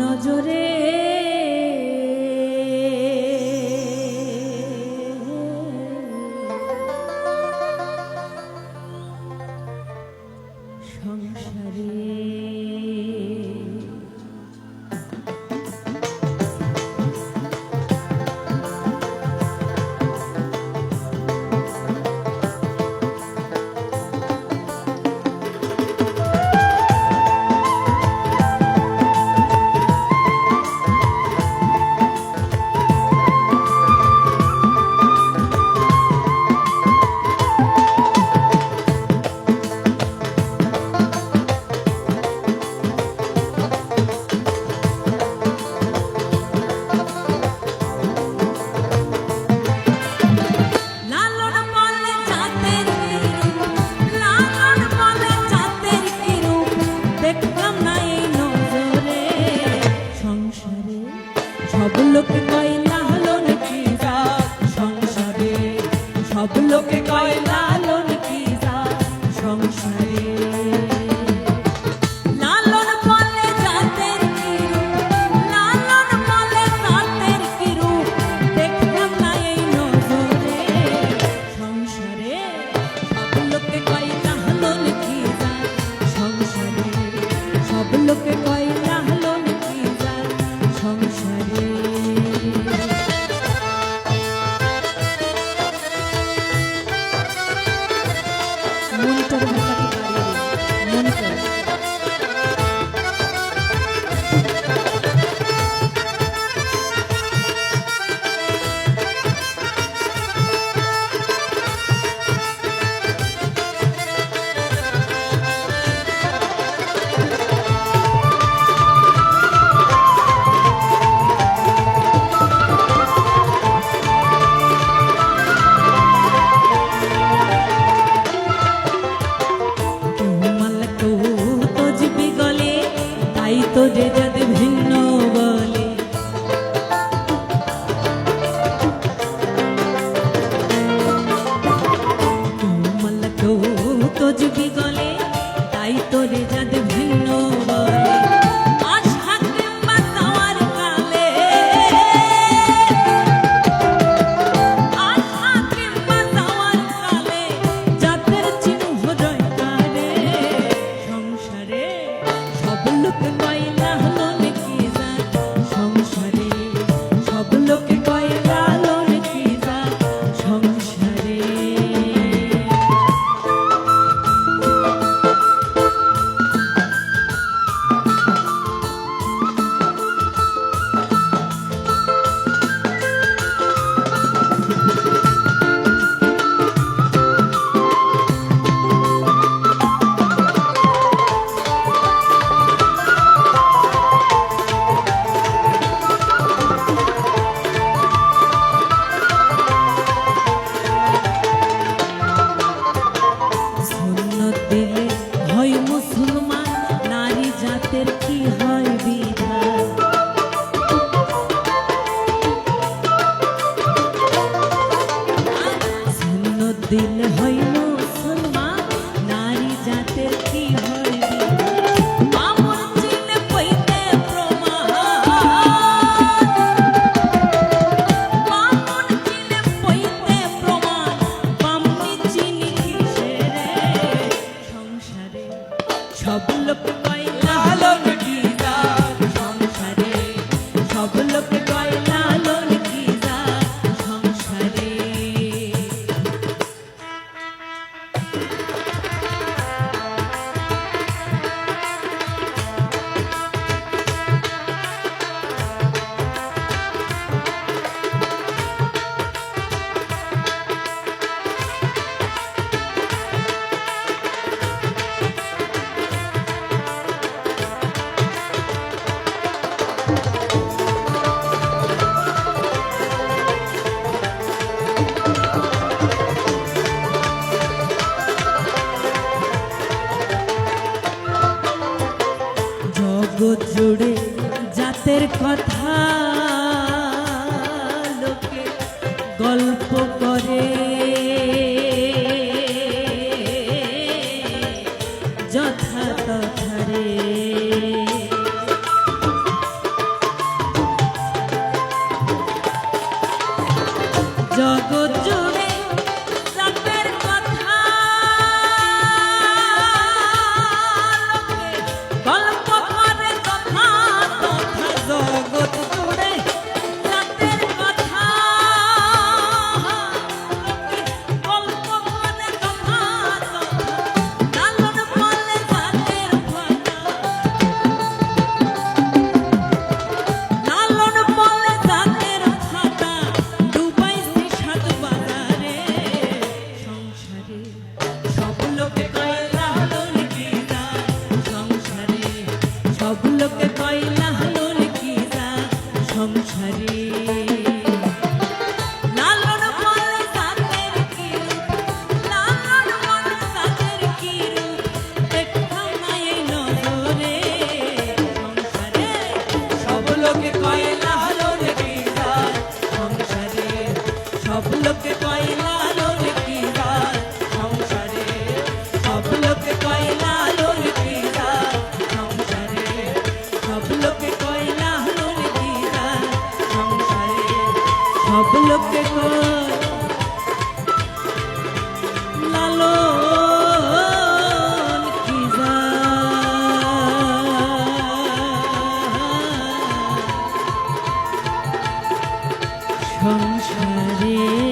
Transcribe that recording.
নজরে সংসারে সব লোকে কয় লালন কি জাত সংসারে, সব লোকে কয় লালন কি জাত সংসারে। লালন বলে জাতের কি রূপ, লালন বলে জাতের কি রূপ, দেখলাম না এই নজরে সংসারে। সব লোকে কয় লালন কি জাত সংসারে, সব লোকে কয় লালন কি জাত সংসারে। মনটার ভাষাতে পারি মনটার তো যে জাত ভিন্ন বলে, তোমাল তো যুগি গলে, তাই তো রে জাত ভিন্ন বলে। আশা কিংবা যাওয়ার কালে, আশা কিংবা যাওয়ার কালে জাতের চিহ্ন রয় কারে সংসারে। সব লোকে কয় লালন কি জাত সংসারে, সব লোকে কয় লালন কি জাত সংসারে। দিলে হয় মুসলমান, নারী জাতের কি হয় বিধান। সুন্নত দিলে হয় মুসলমান, নারী জাতের কি হয় বিধান। আমর চিনে পইতে প্রমাণ, আমর চিনে পইতে প্রমাণ, বামনি চিনি কিসেরে সংসারে। সব লোকে কয় লালন কি জাত সংসারে, সব লোকে কয় লালন কি জাত সংসারে। জগৎ জুড়ে জাতের কথা লোকে গল্প করে, যথা তথা রে সংসারে